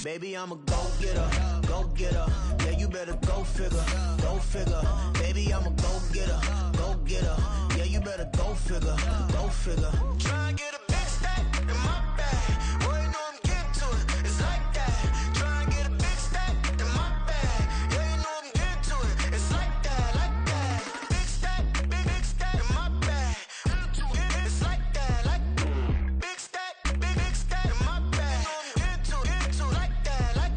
Baby, I'm a go-getter, go-getter. Yeah, you better go figure, go figure. Baby, I'm a go-getter, go-getter. Yeah, you better go figure, go figure. Try and get a big stack in my bag. Boy, you know I'm getting to it. It's like that. Try and get a big stack in my bag. Yeah, you know I'm getting to it. It's like that, like that. Big stack in my bag. It's like that, like big stack in my bag. You know I'm getting to it, like that, like.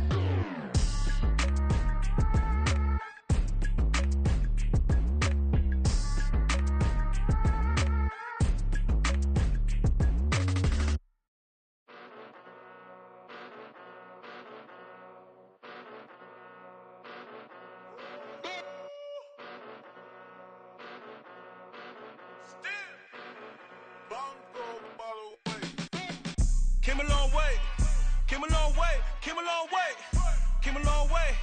Came a long way, came a long way, came a long way, came a long way,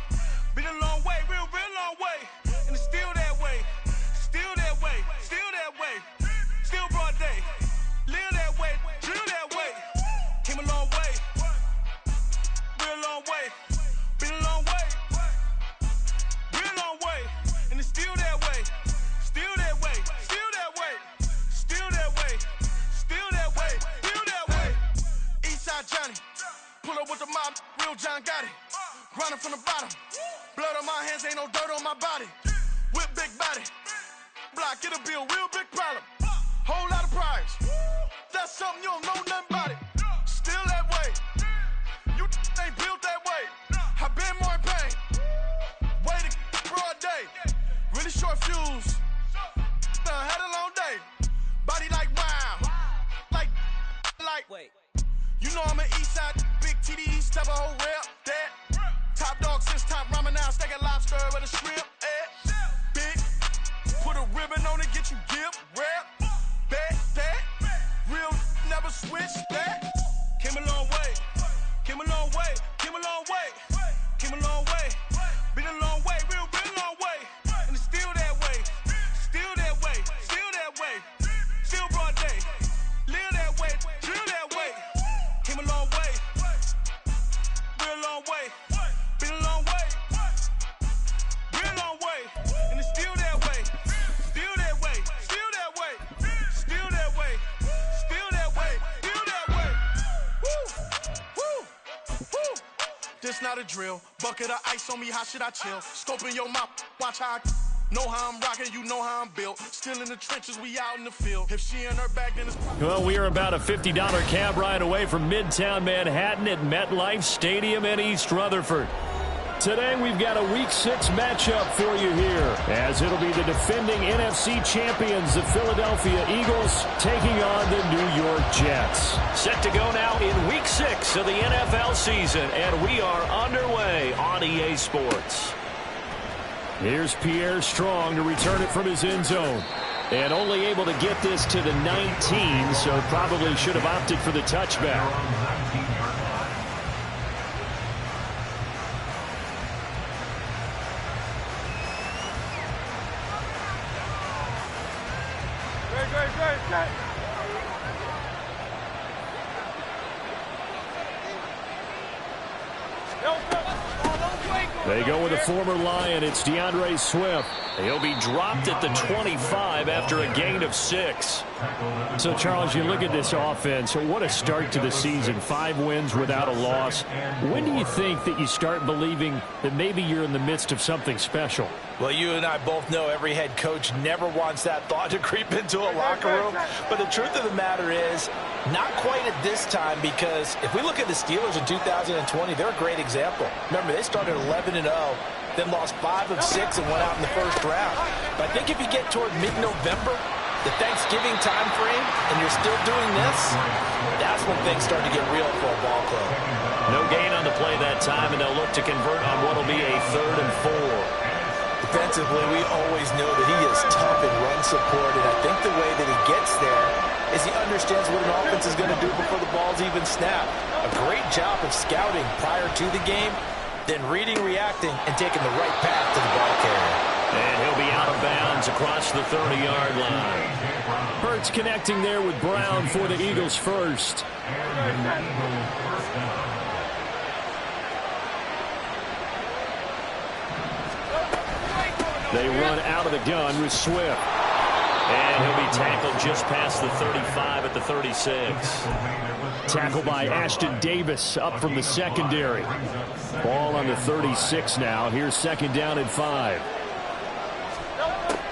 been a long way, real long way, and it's still that way, still that way, still that way, still broad day, live that way, drill that way, came a long way, real long way, been a long way, real long way, and it's still that way, still that way, still that way, still that way, still that way, still that way. Eastside Johnny, pull up with the mob, real John got it. Grinding from the bottom, blood on my hands, ain't no dirt on my body. Whip big body, block, get a bill, real big problem. Whole lot of priors, that's something you don't know nothing about it. Still that way, you ain't built that way. I been more in pain, way to broad day. Really short fuse, had a long day. Body like wow, like. Wait. You know I'm an east side, big TDs, type of whole rep, that. Top dog since top ramen now, steak and lobster with a shrimp, big, put a ribbon on it, get you give, rep, bet, that. Real, never switch, that. Came a long way, came a long way, came a long way, came a long way. Been a long way, real long way. And it's still that way, still that way, still that way. Still broad day, live that way, drill that way. Came a long way, real long way, been a long way, real long way, and it's still that way, still that way, still that way, still that way, still that way, still that way. Woo, woo, woo. This not a drill, bucket of ice on me, how should I chill? Scoping your mouth, watch how I know how I'm rocking, you know how I'm built. Still in the trenches, we out in the field. If she in her bag, then it's... Well, we are about a $50 cab ride away from Midtown Manhattan at MetLife Stadium in East Rutherford. Today, we've got a Week 6 matchup for you here, as it'll be the defending NFC champions, the Philadelphia Eagles, taking on the New York Jets. Set to go now in Week 6 of the NFL season, and we are underway on EA Sports. Here's Pierre Strong to return it from his end zone. And only able to get this to the 19, so probably should have opted for the touchback. Great. They go with a former Lion. It's DeAndre Swift. He'll be dropped at the 25 after a gain of 6. So, Charles, you look at this offense. What a start to the season. 5 wins without a loss. When do you think that you start believing that maybe you're in the midst of something special? Well, you and I both know every head coach never wants that thought to creep into a locker room. But the truth of the matter is, not quite at this time, because if we look at the Steelers in 2020, they're a great example. Remember, they started 11-0, then lost 5 of 6 and went out in the first round. But I think if you get toward mid-November, the Thanksgiving time frame, and you're still doing this, that's when things start to get real for a ball club. No gain on the play that time, and they'll look to convert on what will be a 3rd and 4. Defensively, we always know that he is tough in run support, and I think the way that he gets there is he understands what an offense is going to do before the ball's even snapped. A great job of scouting prior to the game, then reading, reacting, and taking the right path to the ball carrier. And he'll be out of bounds across the 30-yard line. Hurts connecting there with Brown for the Eagles first. They run out of the gun with Swift. And he'll be tackled just past the 35 at the 36. Tackled by Ashton Davis up from the secondary. Ball on the 36 now. Here's second down and 5.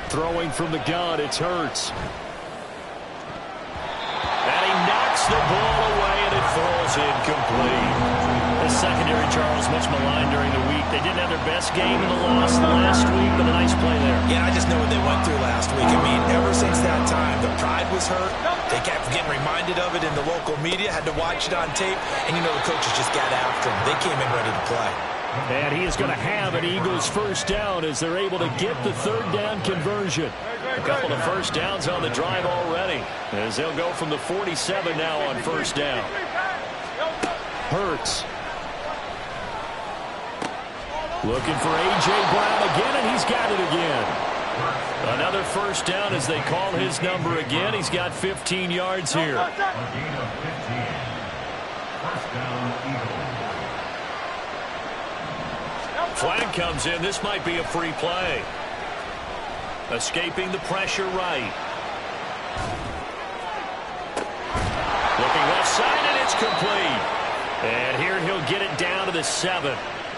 Throwing from the gun, it's Hurts. And he knocks the ball away, and it falls incomplete. The secondary, Charles, much maligned during the week. They didn't have their best game in the loss last week, but a nice play there. Yeah, I just know what they went through last week. I mean, ever since that time, the pride was hurt. They kept getting reminded of it in the local media, had to watch it on tape, and you know the coaches just got after them. They came in ready to play. And he is going to have an Eagles first down as they're able to get the third down conversion. A couple of first downs on the drive already, as they'll go from the 47 now on first down. Hurts. Looking for A.J. Brown again, and he's got it again. Another first down as they call his number again. He's got 15 yards here. Flag comes in. This might be a free play. Escaping the pressure right. Looking left side, and it's complete. And here he'll get it down to the 7.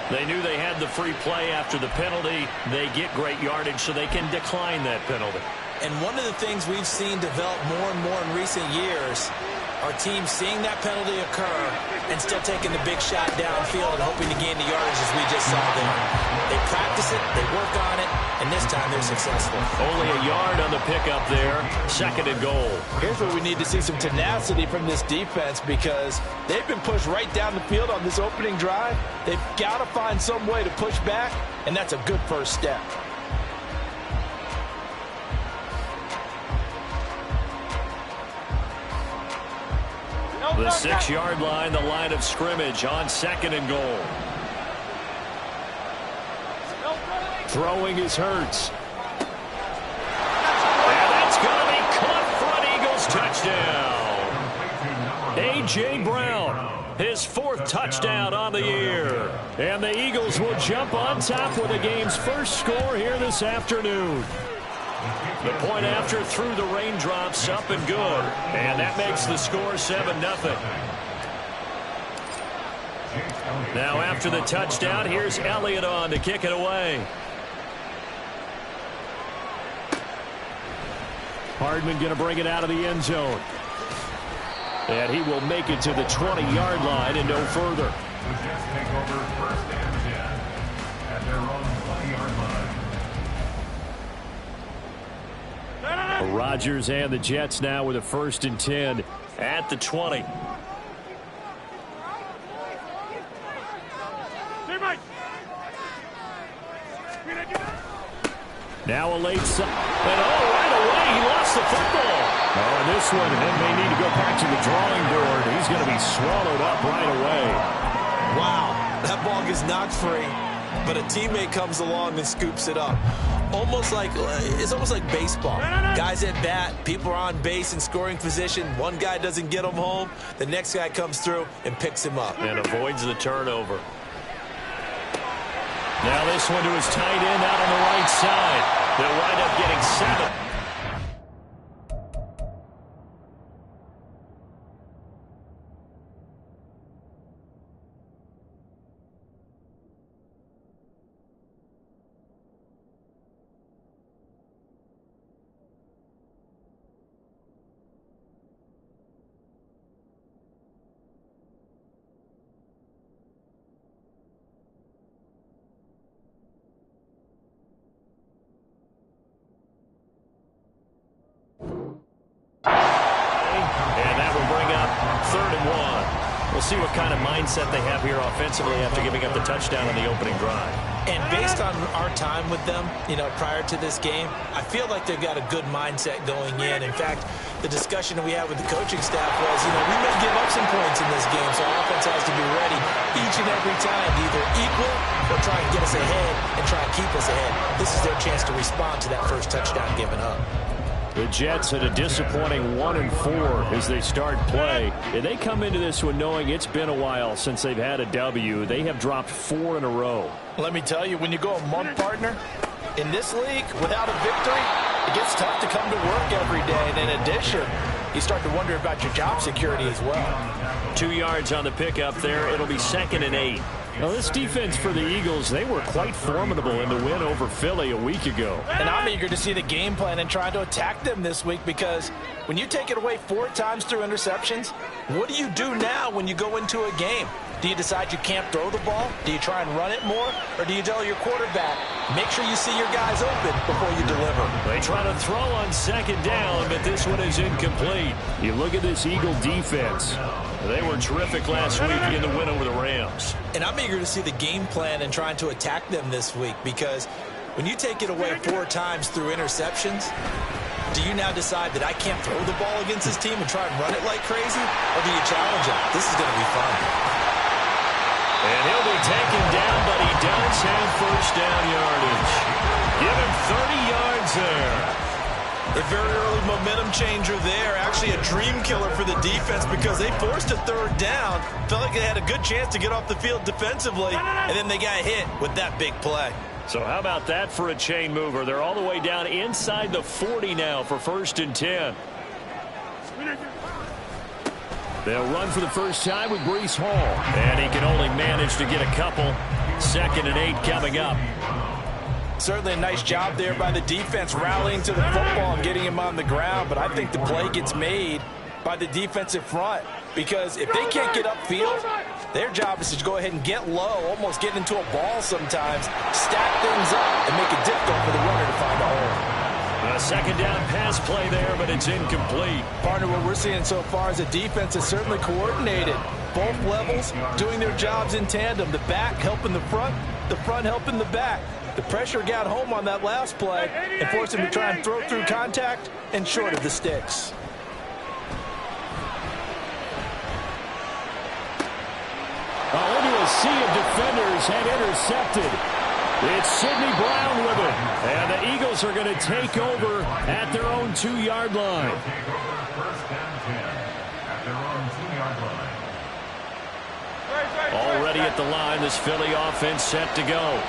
They knew they had the free play after the penalty. They get great yardage, so they can decline that penalty. And one of the things we've seen develop more and more in recent years are teams seeing that penalty occur and still taking the big shot downfield and hoping to gain the yardage as we just saw there. They practice it, they work on it, and this time they're successful. Only a yard on the pickup there. Second and goal. Here's where we need to see some tenacity from this defense because they've been pushed right down the field on this opening drive. They've got to find some way to push back, and that's a good first step. The 6-yard line, the line of scrimmage on second and goal. Throwing is Hurts. And that's going to be caught for an Eagles touchdown. A.J. Brown, his 4th touchdown on the year. And the Eagles will jump on top with the game's first score here this afternoon. The point after through the raindrops up and good. And that makes the score 7-0. Now after the touchdown, here's Elliott on to kick it away. Hardman going to bring it out of the end zone. And he will make it to the 20-yard line and no further. Rodgers and the Jets now with a 1st and 10 at the 20. Now a late and right away he lost the football. Oh, and this one may need to go back to the drawing board. He's going to be swallowed up right away. Wow, that ball gets knocked free, but a teammate comes along and scoops it up. It's almost like baseball. Guys at bat, people are on base in scoring position. One guy doesn't get him home. The next guy comes through and picks him up. And avoids the turnover. Now this one to his tight end out on the right side. They'll wind up getting 7. See what kind of mindset they have here offensively after giving up the touchdown on the opening drive. And based on our time with them, prior to this game, I feel like they've got a good mindset going in. In fact, the discussion that we had with the coaching staff was, we may give up some points in this game, so our offense has to be ready each and every time to either equal or try and get us ahead and try and keep us ahead. This is their chance to respond to that first touchdown given up. The Jets at a disappointing 1-4 as they start play. And they come into this one knowing it's been a while since they've had a W. They have dropped 4 in a row. Let me tell you, when you go a month, partner, In this league, without a victory, it gets tough to come to work every day. And in addition, you start to wonder about your job security as well. 2 yards on the pickup there. It'll be 2nd and 8. Now, this defense for the Eagles, they were quite formidable in the win over Philly a week ago. And I'm eager to see the game plan and try to attack them this week, because when you take it away 4 times through interceptions, what do you do now when you go into a game? Do you decide you can't throw the ball? Do you try and run it more? Or do you tell your quarterback, make sure you see your guys open before you deliver? They try to throw on 2nd down, but this one is incomplete. You look at this Eagle defense. They were terrific last week in the win over the Rams. And I'm eager to see the game plan and trying to attack them this week, because when you take it away 4 times through interceptions, do you now decide that I can't throw the ball against this team and try and run it like crazy? Or do you challenge them? This is going to be fun. And he'll be taken down, but he does have 1st down yardage. Give him 30 yards there. A very early momentum changer there. Actually a dream killer for the defense, because they forced a 3rd down. Felt like they had a good chance to get off the field defensively, and then they got hit with that big play. So how about that for a chain mover? They're all the way down inside the 40 now for 1st and 10. They'll run for the first time with Breece Hall. And he can only manage to get a couple. 2nd and 8 coming up. Certainly a nice job there by the defense, rallying to the football and getting him on the ground. But I think the play gets made by the defensive front, because if they can't get upfield, their job is to go ahead and get low, almost get into a ball sometimes, stack things up, and make it difficult for the runner to find a hole. A 2nd down pass play there, but it's incomplete. Partner, what we're seeing so far is a defense is certainly coordinated. Both levels doing their jobs in tandem. The back helping the front helping the back. The pressure got home on that last play and forced him to try and throw through contact and short of the sticks. Into a sea of defenders and intercepted. It's Sidney Brown with it. And the Eagles are going to take over at their own 2-yard line. Already at the line, this Philly offense set to go.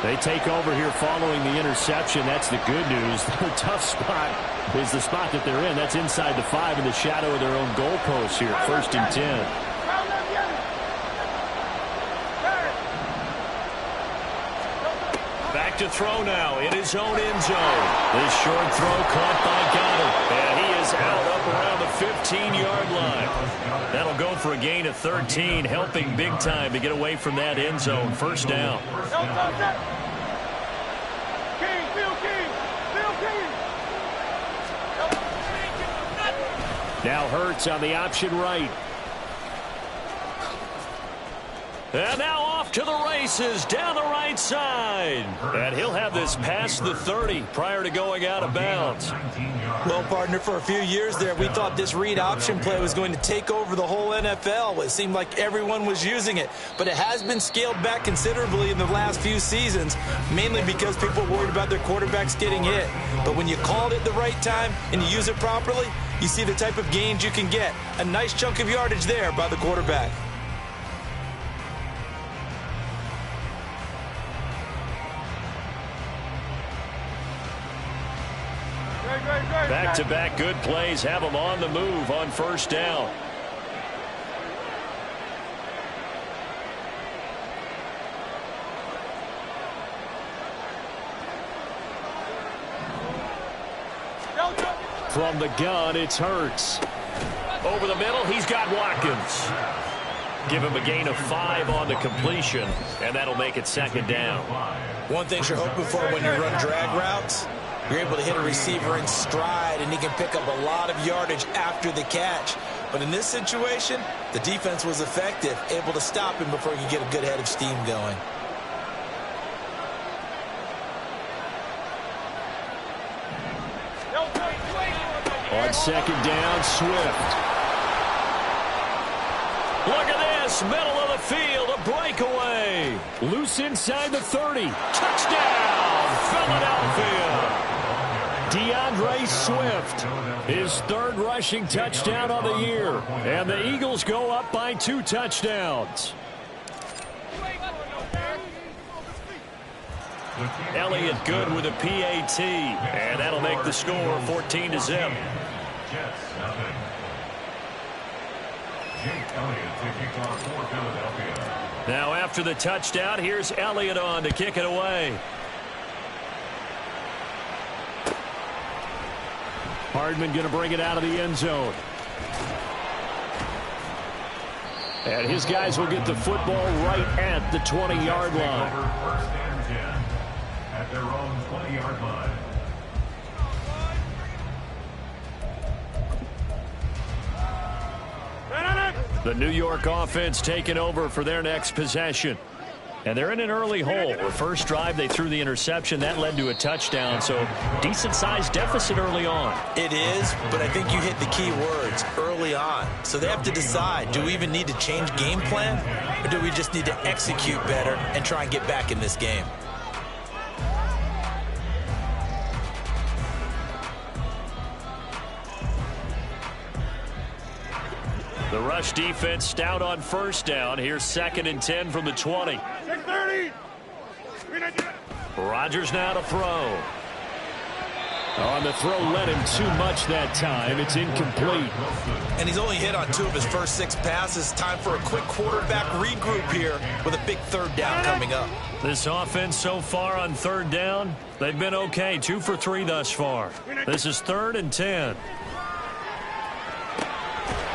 They take over here following the interception. That's the good news. Their tough spot is the spot that they're in. That's inside the 5 in the shadow of their own goalpost here. 1st and 10. Back to throw now in his own end zone. This short throw caught by Goddard. And he is out up around the 15-yard line. That'll go for a gain of 13, helping big time to get away from that end zone. 1st down. Now Hurts on the option right. And now off to the races down the right side. And he'll have this past the 30 prior to going out of bounds. Well, partner, for a few years there, we thought this read option play was going to take over the whole NFL. It seemed like everyone was using it. But it has been scaled back considerably in the last few seasons, mainly because people worried about their quarterbacks getting hit. But when you call it at the right time and you use it properly, you see the type of gains you can get. A nice chunk of yardage there by the quarterback. Back-to-back good plays have them on the move on 1st down. From the gun, it's Hurts. Over the middle, he's got Watkins. Give him a gain of 5 on the completion, and that'll make it 2nd down. One thing you're hoping for when you run drag routes, you're able to hit a receiver in stride, and he can pick up a lot of yardage after the catch. But in this situation, the defense was effective, able to stop him before he could get a good head of steam going. On 2nd down, Swift. Look at this, middle of the field, a breakaway. Loose inside the 30. Touchdown, Philadelphia. DeAndre Swift, his 3rd rushing touchdown on the year. And the Eagles go up by 2 touchdowns. Elliott good with a PAT, and that'll make the score 14-0. Now after the touchdown, here's Elliott on to kick it away. Hardman going to bring it out of the end zone. And his guys will get the football right at the 20-yard line. First and 10 at their own 20-yard line. The New York offense taking over for their next possession. And they're in an early hole. The first drive, they threw the interception. That led to a touchdown, so decent-sized deficit early on. It is, but I think you hit the key words, early on. So they have to decide, do we even need to change game plan, or do we just need to execute better and try and get back in this game? The rush defense stout on first down. Here's 2nd and 10 from the 20. 630. Rodgers now to throw. On the throw, led him too much that time. It's incomplete. And he's only hit on 2 of his first 6 passes. Time for a quick quarterback regroup here with a big 3rd down coming up. This offense so far on 3rd down, they've been okay. 2 for 3 thus far. This is 3rd and 10.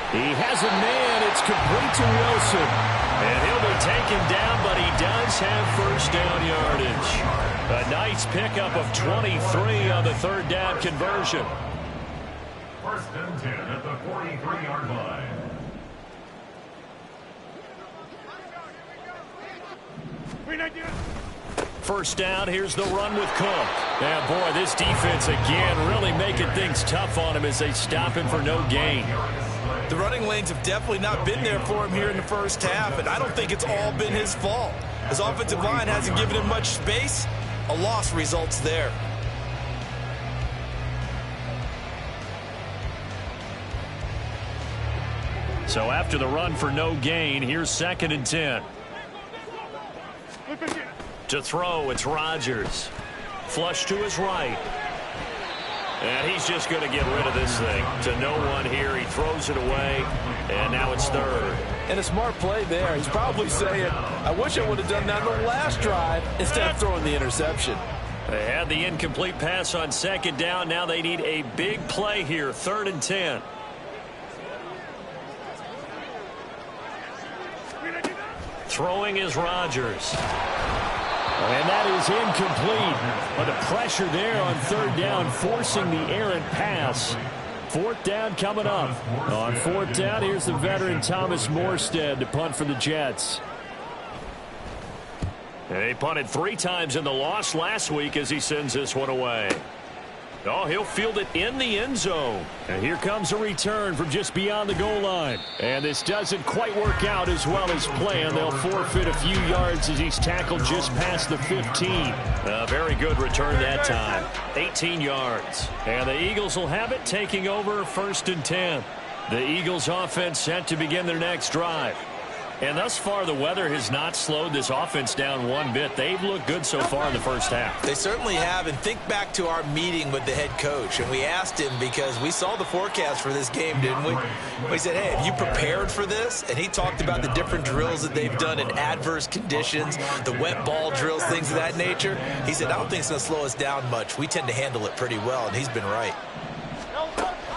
He has a man. It's complete to Wilson. And he'll be taken down, but he does have first down yardage. A nice pickup of 23 on the 3rd down conversion. First and 10 at the 43-yard line. First down, here's the run with Cook. Yeah, boy, this defense again really making things tough on him as they stop him for no gain. The running lanes have definitely not been there for him here in the first half, and I don't think it's all been his fault. His offensive line hasn't given him much space. A loss results there. So after the run for no gain, here's 2nd and 10. To throw, it's Rodgers. Flush to his right. And he's just going to get rid of this thing. To no one here. He throws it away. And now it's 3rd. And a smart play there. He's probably saying, I wish I would have done that in the last drive instead of throwing the interception. They had the incomplete pass on 2nd down. Now they need a big play here. 3rd and 10. Throwing is Rodgers. And that is incomplete. But the pressure there on 3rd down, forcing the errant pass. 4th down coming up. On 4th down, here's the veteran Thomas Morstead to punt for the Jets. And he punted 3 times in the loss last week as he sends this one away. Oh, he'll field it in the end zone. And here comes a return from just beyond the goal line. And this doesn't quite work out as well as planned. They'll forfeit a few yards as he's tackled just past the 15. A very good return that time. 18 yards. And the Eagles will have it, taking over 1st and 10. The Eagles offense set to begin their next drive. And thus far, the weather has not slowed this offense down one bit. They've looked good so far in the first half. They certainly have. And think back to our meeting with the head coach. And we asked him because we saw the forecast for this game, didn't we? We said, hey, have you prepared for this? And he talked about the different drills that they've done in adverse conditions, the wet ball drills, things of that nature. He said, I don't think it's going to slow us down much. We tend to handle it pretty well, and he's been right.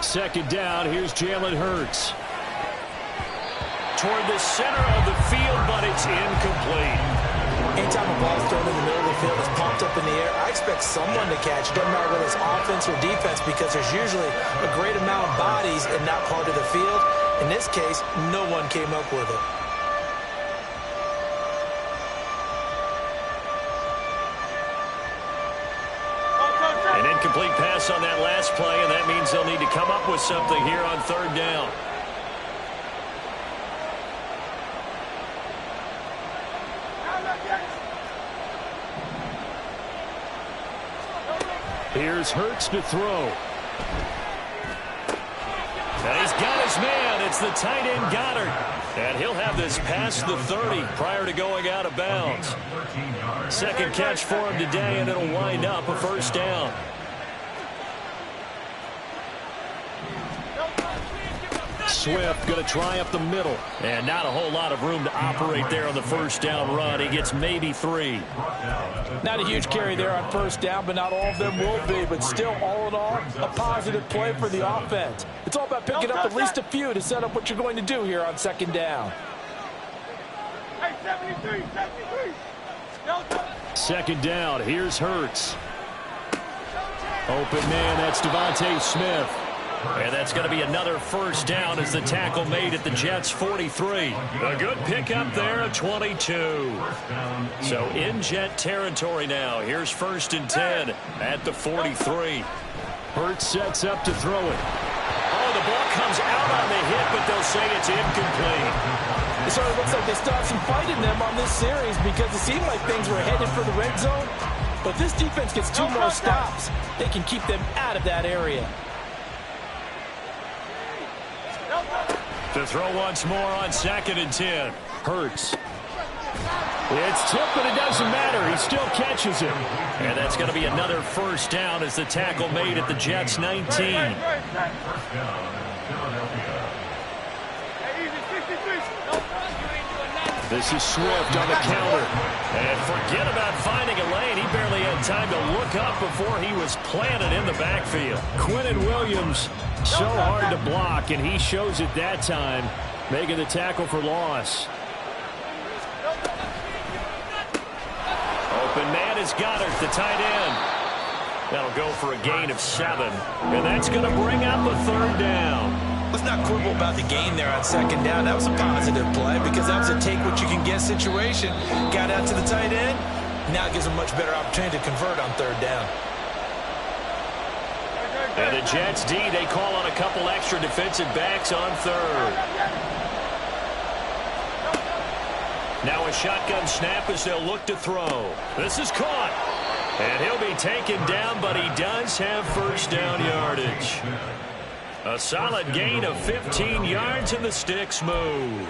2nd down, here's Jalen Hurts. Toward the center of the field, but it's incomplete. Anytime a ball's thrown in the middle of the field, it's pumped up in the air, I expect someone to catch it. Doesn't matter whether it's offense or defense, because there's usually a great amount of bodies in that part of the field. In this case, no one came up with it. An incomplete pass on that last play, and that means they'll need to come up with something here on 3rd down. Here's Hurts to throw. And he's got his man. It's the tight end Goddard. And he'll have this past the 30 prior to going out of bounds. Second catch for him today, and it'll wind up a first down. Swift going to try up the middle. And not a whole lot of room to operate there on the first down run. He gets maybe 3. Not a huge carry there on first down, but not all of them will be. But still, all in all, a positive play for the offense. It's all about picking up at least a few to set up what you're going to do here on second down. Hey, 73. Second down. Here's Hurts. Open man. That's Devontae Smith. And that's going to be another first down as the tackle made at the Jets' 43. A good pickup there at 22. So in Jet territory now. Here's first and 10 at the 43. Hurts sets up to throw it. Oh, the ball comes out on the hit, but they'll say it's incomplete. It sort of looks like they still have some fight in them on this series because it seemed like things were headed for the red zone. But this defense gets 2 more stops. They can keep them out of that area. To throw once more on second and 10. Hurts. It's tipped, but it doesn't matter. He still catches it. And that's going to be another first down as the tackle made at the Jets' 19. This is Swift on the counter. And forget about finding a lane. He barely had time to look up before he was planted in the backfield. Quinnen Williams, so hard to block, and he shows it that time, making the tackle for loss. Open man is Goddard, the tight end. That'll go for a gain of 7. And that's going to bring up a third down. Let's not quibble about the gain there on second down. That was a positive play because that was a take-what-you-can-get situation. Got out to the tight end. Now it gives them a much better opportunity to convert on third down. And the Jets D, they call on a couple extra defensive backs on third. Now a shotgun snap as they'll look to throw. This is caught. And he'll be taken down, but he does have first down yardage. A solid gain of 15 yards, and the sticks move.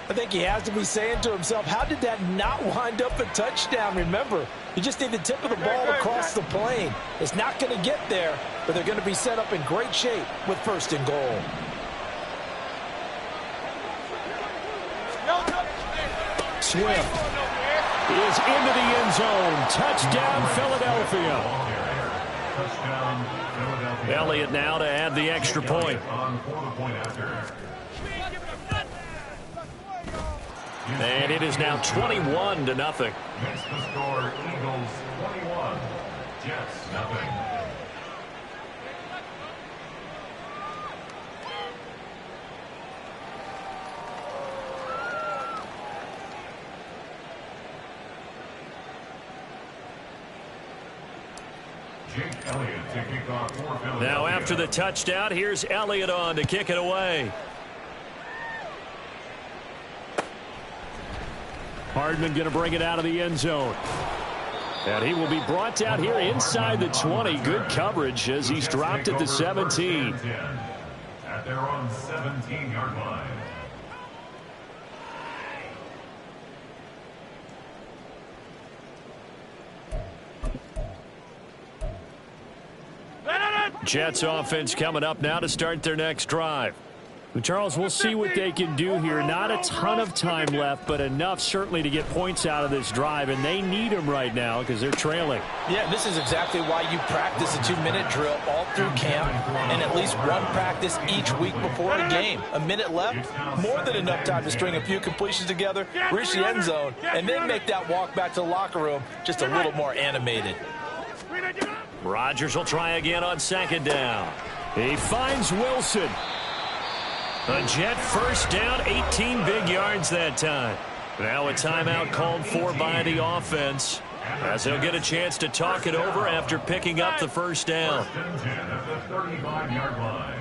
I think he has to be saying to himself, how did that not wind up a touchdown? Remember, you just need the tip of the ball across the plane. It's not going to get there, but they're going to be set up in great shape with first and goal. Swift is into the end zone. Touchdown, Philadelphia. Elliott now to add the extra point. And it is now 21-0. Next to score, Eagles 21, Jets nothing. Now after the touchdown, here's Elliott on to kick it away. Hardman going to bring it out of the end zone. And he will be brought down here inside the 20. Good coverage as he's dropped at the 17. At their own 17-yard line. Jets offense coming up now to start their next drive. Charles, we'll see what they can do here. Not a ton of time left, but enough certainly to get points out of this drive, and they need them right now because they're trailing. Yeah, this is exactly why you practice a 2-minute drill all through camp and at least one practice each week before the game. A minute left, more than enough time to string a few completions together, reach the end zone, and then make that walk back to the locker room just a little more animated. Rodgers will try again on second down. He finds Wilson. A Jet first down, 18 big yards that time. Now a timeout called for by the offense as they'll get a chance to talk it over after picking up the first down. First and 10 at the 35-yard line.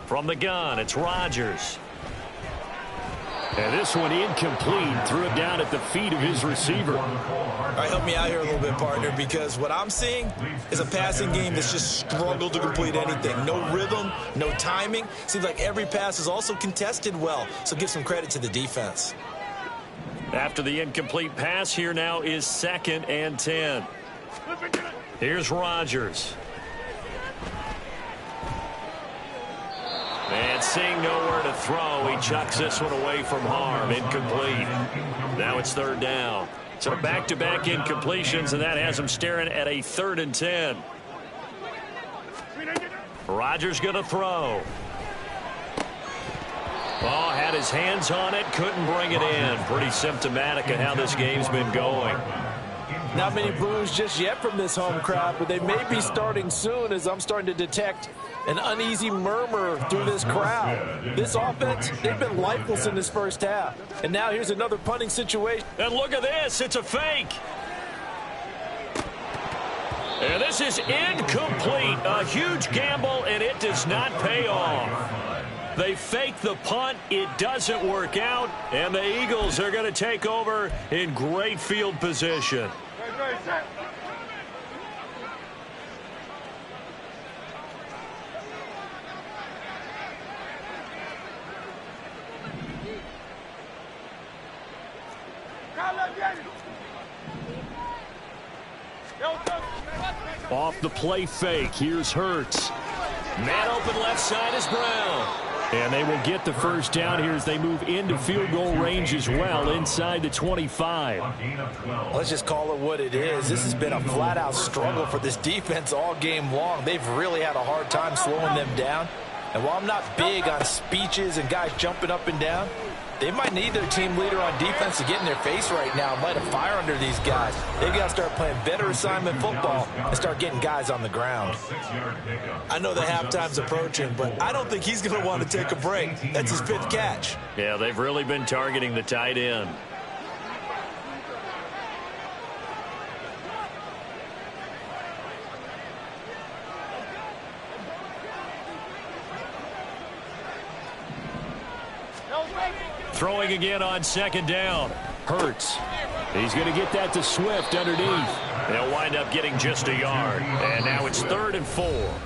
From the gun, it's Rodgers. And this one incomplete. Threw it down at the feet of his receiver. All right, help me out here a little bit, partner, because what I'm seeing is a passing game that's just struggled to complete anything. No rhythm, no timing. Seems like every pass is also contested well, so give some credit to the defense. After the incomplete pass, here now is 2nd and 10. Here's Rodgers. And seeing nowhere to throw, he chucks this one away from harm. Incomplete. Now it's 3rd down. So back-to-back incompletions, and that has him staring at a 3rd and 10. Rodgers going to throw. Oh, had his hands on it, couldn't bring it in. Pretty symptomatic of how this game's been going. Not many boos just yet from this home crowd, but they may be starting soon as I'm starting to detect an uneasy murmur through this crowd. This offense, they've been lifeless in this first half. And now here's another punting situation. And look at this, it's a fake. And this is incomplete. A huge gamble, and it does not pay off. They fake the punt. It doesn't work out. And the Eagles are going to take over in great field position. Off the play fake, here's Hurts. Man open left side is Brown. And they will get the first down here as they move into field goal range as well, inside the 25. Let's just call it what it is. This has been a flat-out struggle for this defense all game long. They've really had a hard time slowing them down. And while I'm not big on speeches and guys jumping up and down, they might need their team leader on defense to get in their face right now and light a fire under these guys. They've got to start playing better assignment football and start getting guys on the ground. I know the halftime's approaching, but I don't think he's going to want to take a break. That's his 5th catch. Yeah, they've really been targeting the tight end. Throwing again on 2nd down. Hurts. He's going to get that to Swift underneath. They'll wind up getting just a yard. And now it's 3rd and 4.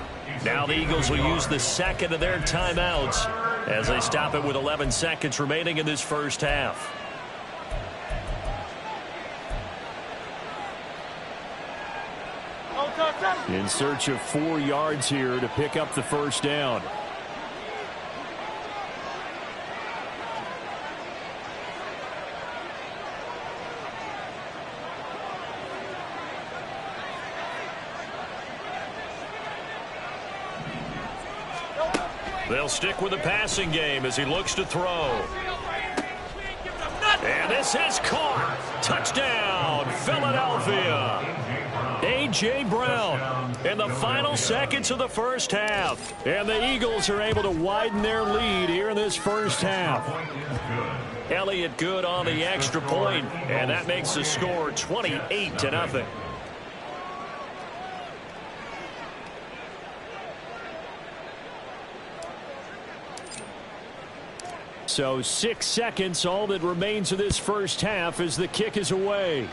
Now the Eagles will use the 2nd of their timeouts as they stop it with 11 seconds remaining in this first half. In search of 4 yards here to pick up the first down. They'll stick with the passing game as he looks to throw. And this is caught. Touchdown, Philadelphia. A.J. Brown in the final seconds of the first half. And the Eagles are able to widen their lead here in this first half. Elliott good on the extra point, and that makes the score 28-0. So 6 seconds, all that remains of this first half as the kick is away.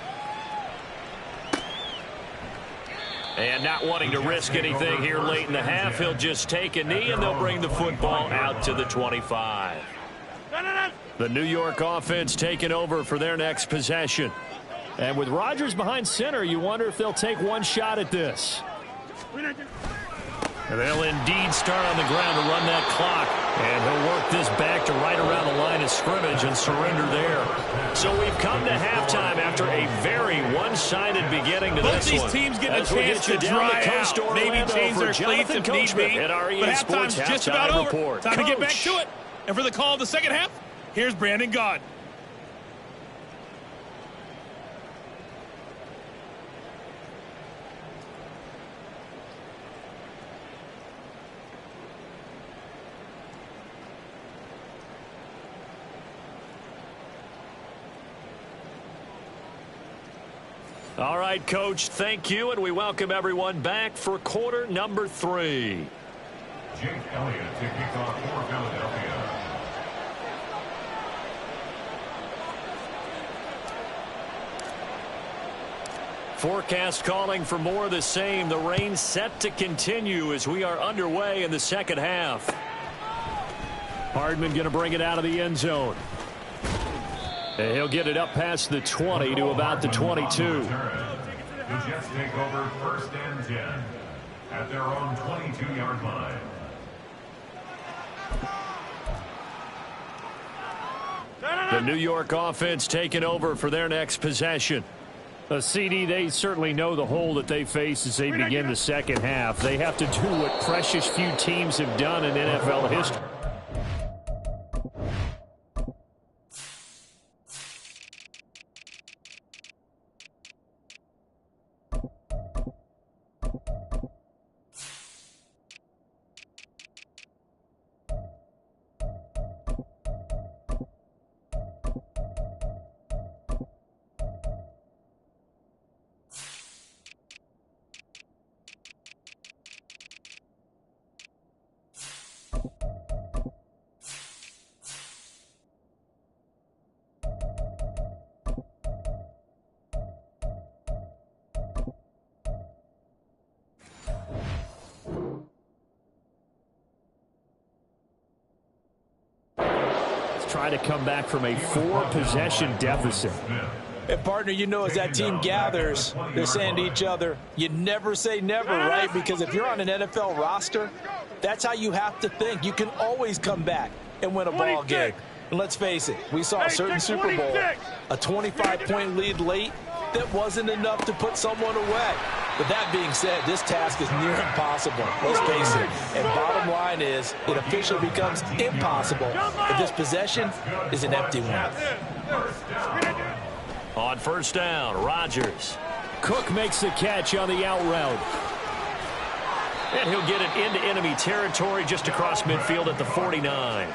And not wanting to risk anything here late in the half, he'll just take a knee and they'll bring the football out to the 25. The New York offense taking over for their next possession. And with Rodgers behind center, you wonder if they'll take one shot at this. And they'll indeed start on the ground to run that clock. And he'll work this back to right around the line of scrimmage and surrender there. So we've come to halftime after a very one-sided beginning to this one. Both these teams getting a chance to dry out, maybe change their cleats if need be. But halftime's just about over. Time to get back to it. And for the call of the second half, here's Brandon Gaud. All right, Coach, thank you, and we welcome everyone back for quarter number 3. Jake Elliott to kick off for Philadelphia. forecast calling for more of the same. The rain set to continue as we are underway in the second half. Hardman going to bring it out of the end zone. And he'll get it up past the 20 to about the 22. The Jets take over 1st and 10 at their own 22-yard line. The New York offense taking over for their next possession. A CD, they certainly know the hole that they face as they begin the second half. They have to do what precious few teams have done in NFL history. Try to come back from a 4-possession deficit. And, partner, you know, as that team gathers, they're saying to each other, you never say never, right? Because if you're on an NFL roster, that's how you have to think. You can always come back and win a ball game. And let's face it, we saw a certain Super Bowl, a 25-point lead late, that wasn't enough to put someone away. But that being said, this task is near impossible. Let's face it. And bottom line is, it officially becomes impossible if this possession is an empty one. On 1st down, Rodgers. Cook makes the catch on the out route. And he'll get it into enemy territory just across midfield at the 49.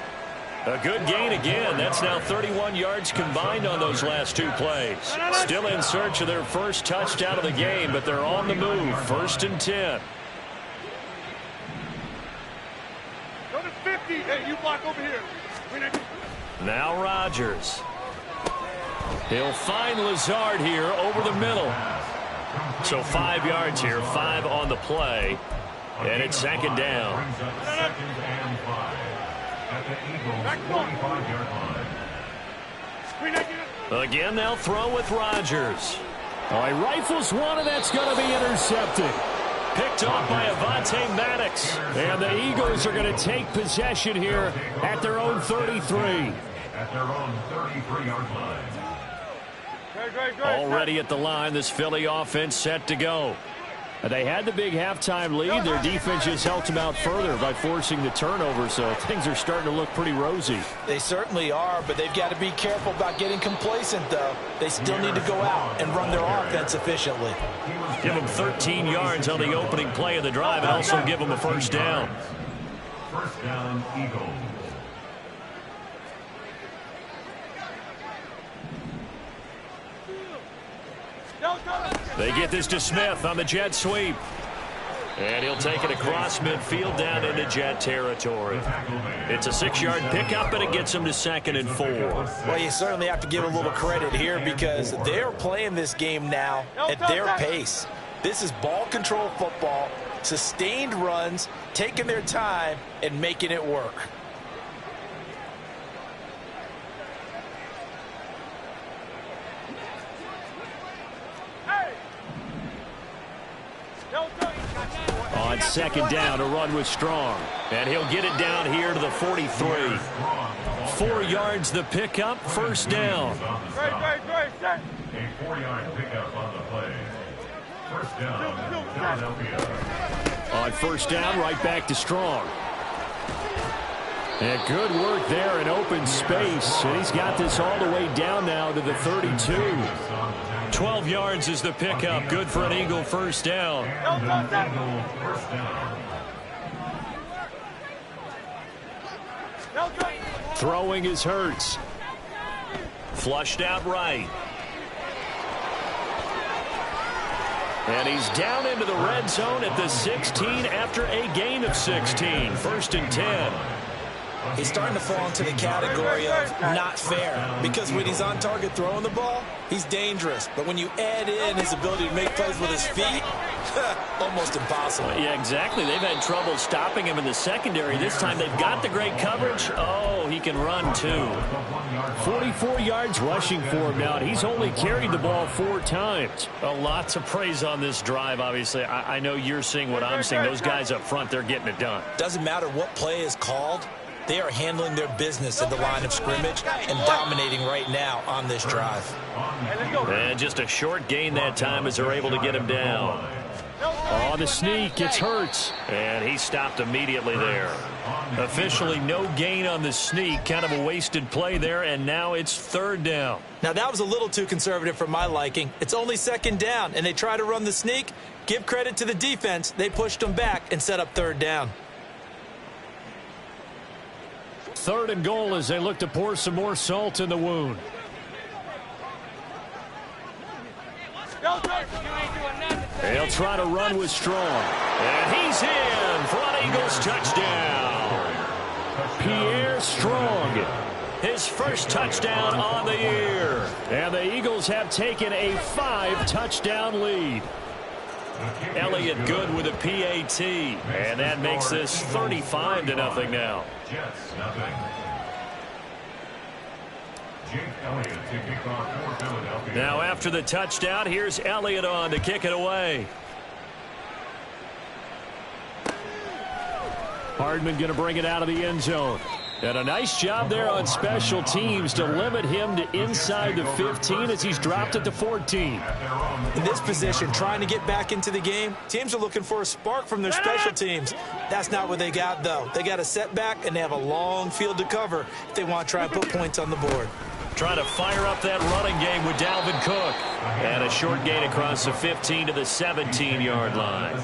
A good gain again. That's now 31 yards combined on those last 2 plays. Still in search of their first touchdown of the game, but they're on the move. 1st and 10. Go to 50. Hey, you block over here. Now Rodgers. He'll find Lazard here over the middle. So 5 yards here, 5 on the play. And it's 2nd down. At the Eagles' 45-yard line. Again, they'll throw with Rodgers. Oh, he rifles one, and that's going to be intercepted. Picked off by Avonte Maddox. And the Eagles are going to take possession here at their own 33. At their own 33-yard line. Already at the line, this Philly offense set to go. They had the big halftime lead. Their defense just helped them out further by forcing the turnover, so things are starting to look pretty rosy. They certainly are, but they've got to be careful about getting complacent, though. They still need to go out and run their offense efficiently. Give them 13 yards on the opening play of the drive and also give them a 1st down. 1st down, Eagles. They get this to Smith on the jet sweep. And he'll take it across midfield down into Jet territory. It's a 6-yard pickup, and it gets him to 2nd and 4. Well, you certainly have to give a little credit here because they're playing this game now at their pace. This is ball control football, sustained runs, taking their time, and making it work. On 2nd down, a run with Strong. And he'll get it down here to the 43. 4 yards the pickup, 1st down. A 4-yard pickup on the play. 1st down, Philadelphia. On 1st down, right back to Strong. And good work there in open space. And he's got this all the way down now to the 32. 12 yards is the pickup. Good for an Eagle 1st down. Throwing is Hurts. Flushed out right. And he's down into the red zone at the 16 after a gain of 16. 1st and 10. he's starting to fall into the category of not fair, because when he's on target throwing the ball, he's dangerous. But when you add in his ability to make plays with his feet, almost impossible. Yeah, exactly. They've had trouble stopping him in the secondary. This time they've got the great coverage. Oh, he can run too. 44 yards rushing for him now, and he's only carried the ball 4 times. Lots of praise on this drive, obviously. I know you're seeing what I'm seeing. Those guys up front, they're getting it done. Doesn't matter what play is called. They are handling their business at the line of scrimmage and dominating right now on this drive. And just a short gain that time as they're able to get him down. On the sneak, it's Hurts. And he stopped immediately there. Officially no gain on the sneak. Kind of a wasted play there, and now it's 3rd down. Now, that was a little too conservative for my liking. It's only 2nd down, and they try to run the sneak. Give credit to the defense. They pushed them back and set up 3rd down. 3rd and goal as they look to pour some more salt in the wound. They'll try to run with Strong. And he's in for an Eagles touchdown. Pierre Strong, his first touchdown on the year. And the Eagles have taken a 5-touchdown lead. Elliott good with a PAT. And that makes this 35-0 now. Jets, nothing. Jake Elliott to kick off for Philadelphia. Now after the touchdown, here's Elliott on to kick it away. Hardman going to bring it out of the end zone. And a nice job there on special teams to limit him to inside the 15 as he's dropped at the 14. In this position, trying to get back into the game, teams are looking for a spark from their special teams. That's not what they got, though. They got a setback, and they have a long field to cover if they want to try and put points on the board. Trying to fire up that running game with Dalvin Cook. And a short gain across the 15 to the 17-yard line.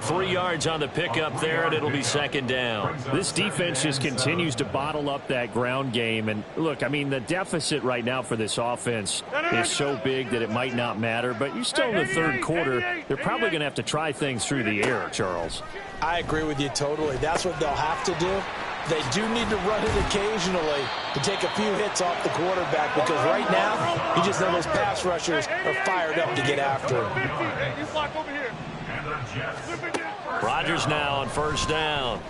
3 yards on the pickup there, and it'll be 2nd down. This defense just continues to bottle up that ground game. And look, I mean, the deficit right now for this offense is so big that it might not matter. But you're still in the 3rd quarter. They're probably going to have to try things through the air, Charles. I agree with you totally. That's what they'll have to do. They do need to run it occasionally to take a few hits off the quarterback, because right now, you just know those pass rushers are fired up to get after him. Rodgers now on 1st down.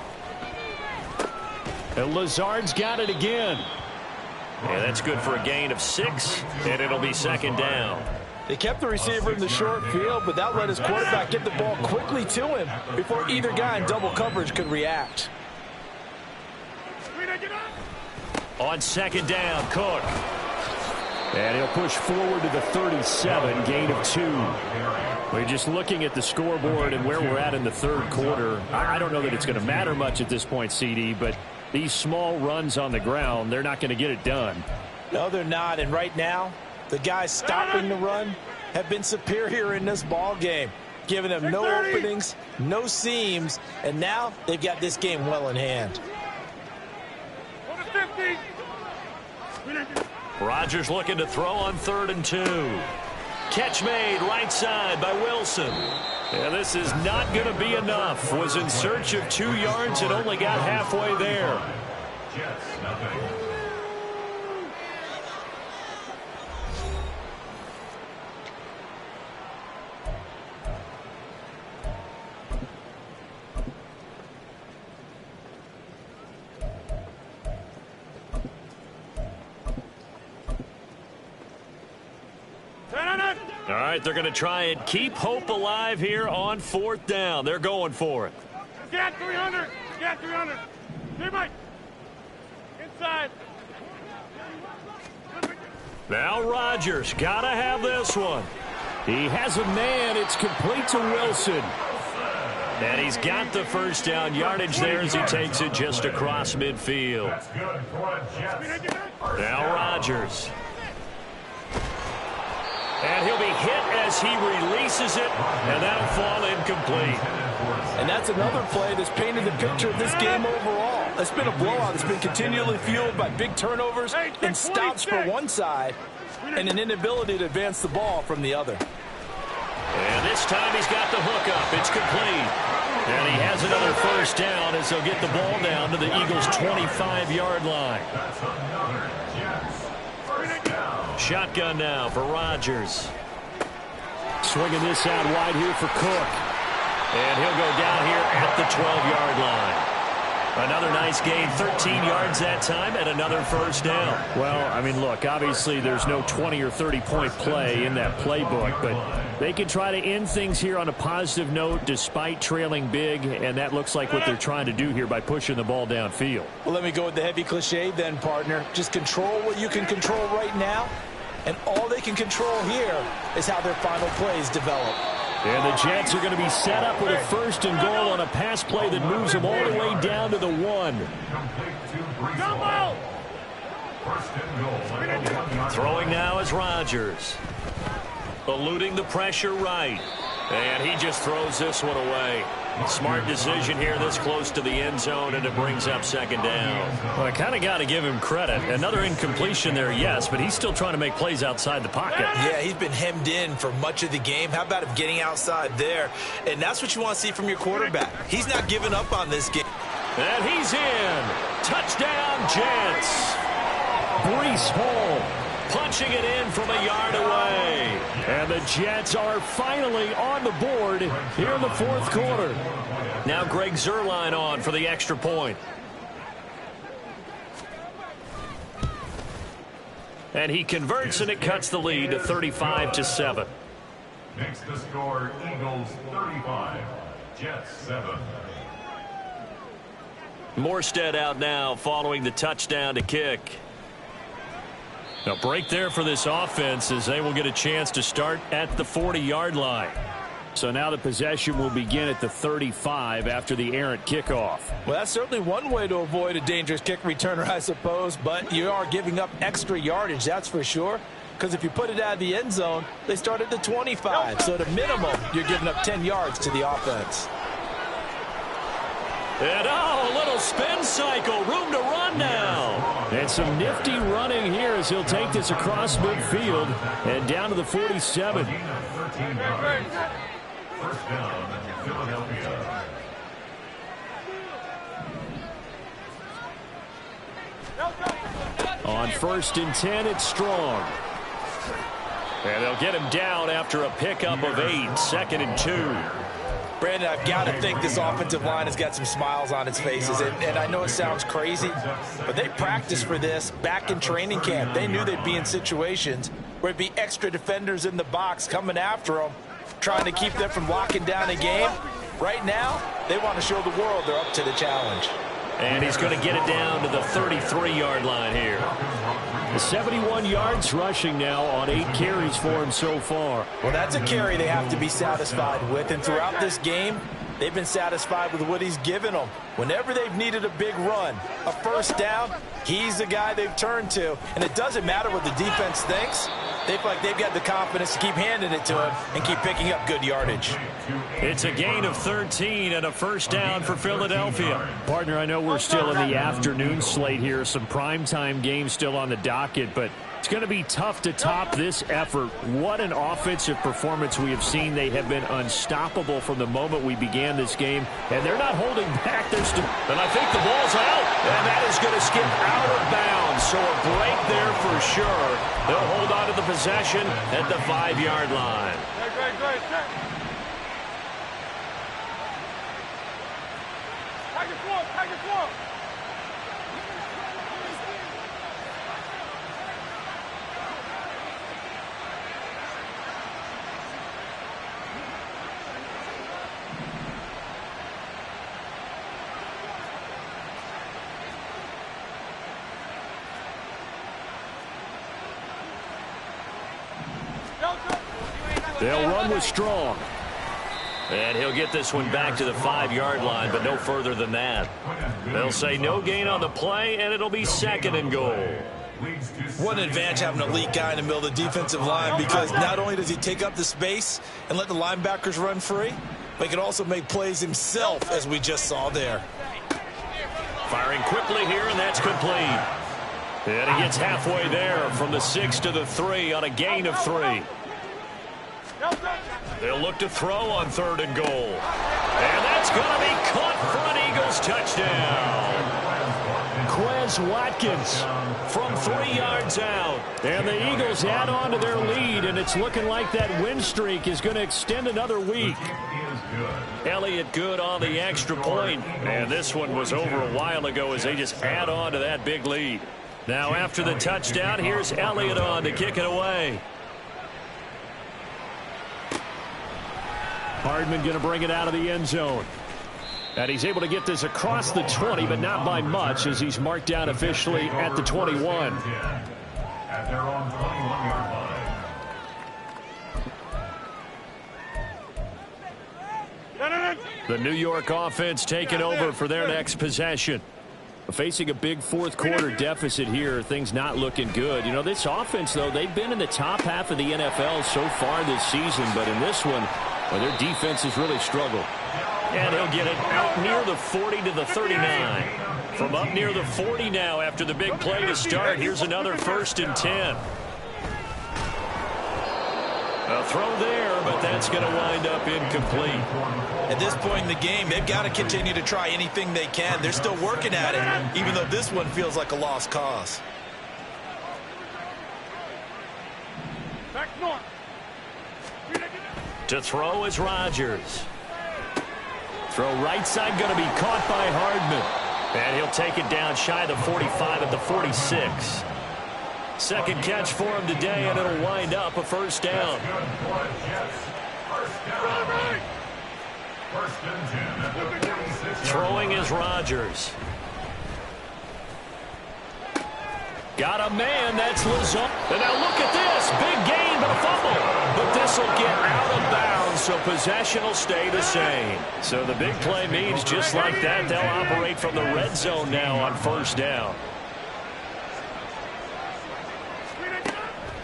And Lazard's got it again. Yeah, that's good for a gain of 6, and it'll be 2nd down. They kept the receiver in the short field, but that let his quarterback get the ball quickly to him before either guy in double coverage could react. On 2nd down, Cook. And he'll push forward to the 37, gain of 2. We're just looking at the scoreboard and where we're at in the 3rd quarter. I don't know that it's going to matter much at this point, CD, but these small runs on the ground, they're not going to get it done. No, they're not. And right now, the guys stopping the run have been superior in this ball game, giving them no openings, no seams, and now they've got this game well in hand. Rodgers looking to throw on 3rd and 2. Catch made right side by Wilson. And this is not going to be enough. Was in search of 2 yards and only got halfway there. Jets, nothing. All right, they're going to try and keep hope alive here on 4th down. They're going for it. Get 300. Get 300. Hey, Mike. Inside. Now Rodgers got to have this one. He has a man. It's complete to Wilson. And he's got the 1st down yardage there as he takes it just across midfield. Now Rodgers. And he'll be hit as he releases it, and that'll fall incomplete. And that's another play that's painted the picture of this game overall. It's been a blowout. It's been continually fueled by big turnovers and stops for one side and an inability to advance the ball from the other. And this time he's got the hookup. It's complete. And he has another first down as they'll get the ball down to the Eagles' 25-yard line. Shotgun now for Rodgers. Swinging this out wide here for Cook. And he'll go down here at the 12-yard line. Another nice gain, 13 yards that time, and another first down. Well, I mean, look, obviously there's no 20 or 30-point play in that playbook, but they can try to end things here on a positive note despite trailing big, and that looks like what they're trying to do here by pushing the ball downfield. Well, let me go with the heavy cliche then, partner. Just control what you can control right now, and all they can control here is how their final plays develop. And the Jets are going to be set up with a first and goal on a pass play that moves them all the way down to the 1. Throwing now is Rodgers. Eluding the pressure right. And he just throws this one away. Smart decision here this close to the end zone, and it brings up second down. Well, I kind of got to give him credit. Another incompletion there, yes, but he's still trying to make plays outside the pocket. Yeah, he's been hemmed in for much of the game. How about him getting outside there? And that's what you want to see from your quarterback. He's not giving up on this game. And he's in. Touchdown, Jets. Breece Hall punching it in from a yard away. And the Jets are finally on the board here in the fourth quarter. Now Greg Zuerlein on for the extra point. And he converts, and it cuts the lead to 35-7. Next to score, Eagles 35, Jets 7. Morstead out now following the touchdown to kick. A break there for this offense as they will get a chance to start at the 40-yard line. So now the possession will begin at the 35 after the errant kickoff. Well, that's certainly one way to avoid a dangerous kick returner, I suppose, but you are giving up extra yardage, that's for sure. Because if you put it out of the end zone, they start at the 25. So at a minimum, you're giving up 10 yards to the offense. And a little spin cycle, room to run now. And some nifty running here as he'll take this across midfield and down to the 47. First down, Philadelphia. On 1st and 10, it's Strong. And they'll get him down after a pickup of 8, 2nd and 2. Brandon, I've got to think this offensive line has got some smiles on its faces. And I know it sounds crazy, but they practiced for this back in training camp. They knew they'd be in situations where it'd be extra defenders in the box coming after them, trying to keep them from locking down a game. Right now, they want to show the world they're up to the challenge. And he's going to get it down to the 33-yard line here. 71 yards rushing now on 8 carries for him so far. Well, that's a carry they have to be satisfied with. And throughout this game, they've been satisfied with what he's given them. Whenever they've needed a big run, a first down, he's the guy they've turned to. And it doesn't matter what the defense thinks. They feel like they've got the confidence to keep handing it to him and keep picking up good yardage. It's a gain of 13 and a first down for Philadelphia. Partner, I know we're still in the afternoon slate here. Some primetime games still on the docket, but it's going to be tough to top this effort. What an offensive performance we have seen. They have been unstoppable from the moment we began this game, and they're not holding back. And I think the ball's out, and that is going to skip out of bounds. So a break there for sure. They'll hold on to the possession at the 5-yard line. They'll run with Strong. And he'll get this one back to the 5-yard line, but no further than that. They'll say no gain on the play, and it'll be 2nd and goal. What an advantage having an elite guy in the middle of the defensive line, because not only does he take up the space and let the linebackers run free, but he can also make plays himself, as we just saw there. Firing quickly here, and that's complete. And he gets halfway there from the 6 to the 3 on a gain of 3. They'll look to throw on 3rd and goal. And that's going to be caught for an Eagles touchdown. Quez Watkins from 3 yards out. And the Eagles add on to their lead, and it's looking like that win streak is going to extend another week. Elliott good on the extra point. And this one was over a while ago as they just add on to that big lead. Now after the touchdown, here's Elliott on to kick it away. Hardman going to bring it out of the end zone. And he's able to get this across the 20, but not by much as he's marked down officially at the 21. At their own 21-yard line. The New York offense taking over for their next possession. Facing a big fourth quarter deficit here, things not looking good. You know, this offense, though, they've been in the top half of the NFL so far this season, but in this one, well, their defense has really struggled. And he'll get it out near the 40 to the 39. From up near the 40 now after the big play to start. Here's another 1st and 10. A throw there, but that's going to wind up incomplete. At this point in the game, they've got to continue to try anything they can. They're still working at it, even though this one feels like a lost cause. To throw is Rodgers. Throw right side going to be caught by Hardman. And he'll take it down shy of the 45 at the 46. Second catch for him today, and it'll wind up a 1st down. Throwing is Rodgers. Got a man, that's Lazard. And now look at this, big gain, but a fumble. But this will get out of bounds, so possession will stay the same. So the big play means just like that, they'll operate from the red zone now on 1st down.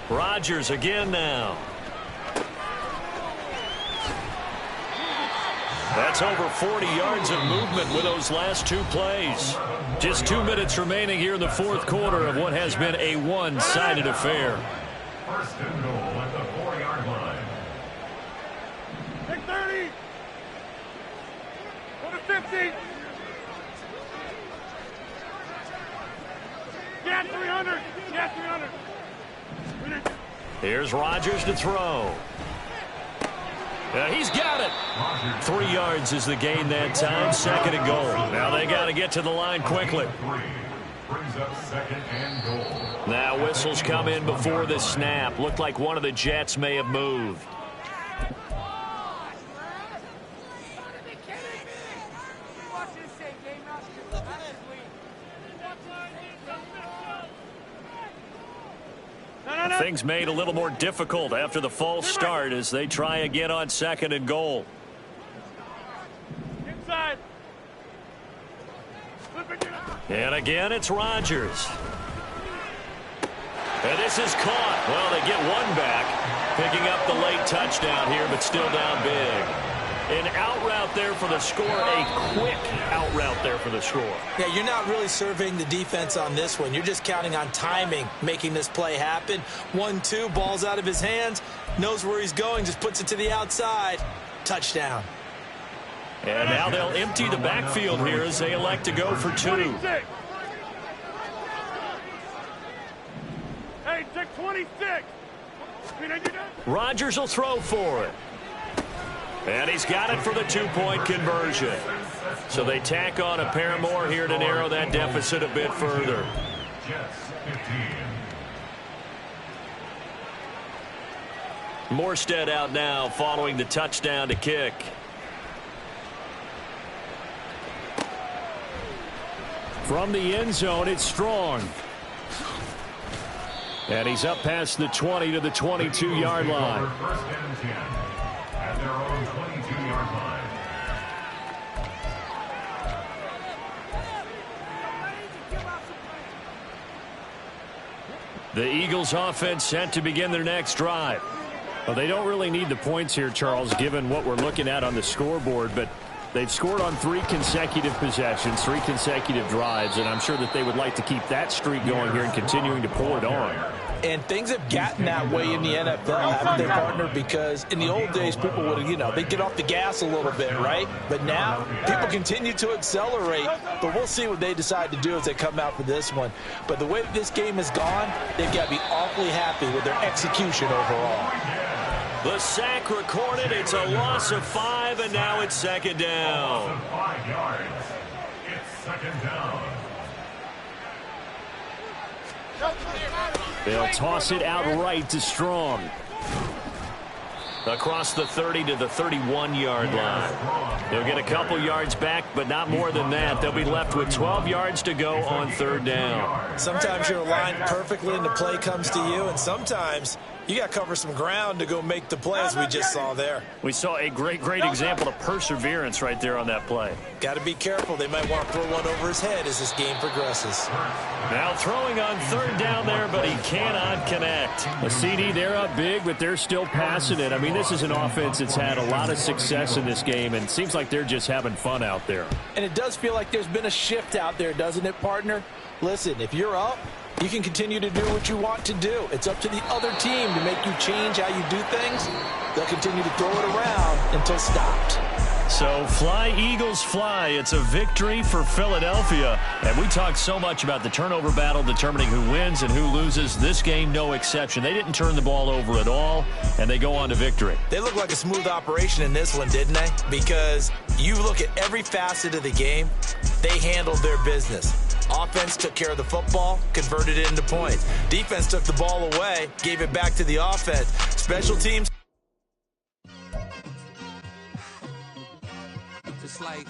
Rodgers again now. That's over 40 yards of movement with those last 2 plays. Just 2 minutes remaining here in the fourth quarter of what has been a one-sided affair. 1st and goal at the 4-yard line. Take 30. Go to 50. Get 300. Get 300. Here's Rodgers to throw. He's got it. 3 yards is the gain that time. 2nd and goal. Now they got to get to the line quickly. Brings up 2nd and goal. Now whistles come in before the snap. Looked like one of the Jets may have moved. Things made a little more difficult after the false start as they try again on 2nd and goal. Inside. And again, it's Rodgers. And this is caught. Well, they get one back, picking up the late touchdown here, but still down big. An out route there for the score, a quick out route there for the score. Yeah, you're not really surveying the defense on this one. You're just counting on timing, making this play happen. 1-2, ball's out of his hands, knows where he's going, just puts it to the outside. Touchdown. And now they'll empty the backfield here as they elect to go for 2. Hey, check 26. Rodgers will throw for it. And he's got it for the 2-point conversion. So they tack on a pair more here to narrow that deficit a bit further. Morstead out now following the touchdown to kick. From the end zone, it's Strong. And he's up past the 20 to the 22-yard line. At their own 22-yard line. The Eagles offense set to begin their next drive. Well, they don't really need the points here, Charles, given what we're looking at on the scoreboard, but They've scored on 3 consecutive possessions, 3 consecutive drives, and I'm sure that they would like to keep that streak going here and continuing to pour it on. And things have gotten that way in the NFL, haven't they, partner? Because in the old days, people would, they'd get off the gas a little bit, right? But now, people continue to accelerate. But we'll see what they decide to do as they come out for this one. But the way that this game has gone, they've got to be awfully happy with their execution overall. The sack recorded. It's a loss of 5, and now it's second down. Loss of 5 yards. It's second down. They'll toss it outright to Strong. Across the 30 to the 31-yard line. They'll get a couple yards back, but not more than that. They'll be left with 12 yards to go on third down. Sometimes you're aligned perfectly and the play comes to you, and sometimes you got to cover some ground to go make the play, as we just saw there. We saw a great example of perseverance right there on that play. Got to be careful. They might want to throw one over his head as this game progresses. Now throwing on third down there, but he cannot connect. A CD, they're up big, but they're still passing it. I mean, this is an offense that's had a lot of success in this game, and it seems like they're just having fun out there. And it does feel like there's been a shift out there, doesn't it, partner? Listen, if you're up, you can continue to do what you want to do. It's up to the other team to make you change how you do things. They'll continue to throw it around until stopped. So fly, Eagles, fly. It's a victory for Philadelphia. And we talked so much about the turnover battle determining who wins and who loses. This game, no exception. They didn't turn the ball over at all, and they go on to victory. They look like a smooth operation in this one, didn't they? Because you look at every facet of the game, they handled their business. Offense took care of the football, converted it into points. Defense took the ball away, gave it back to the offense. Special teams. Just like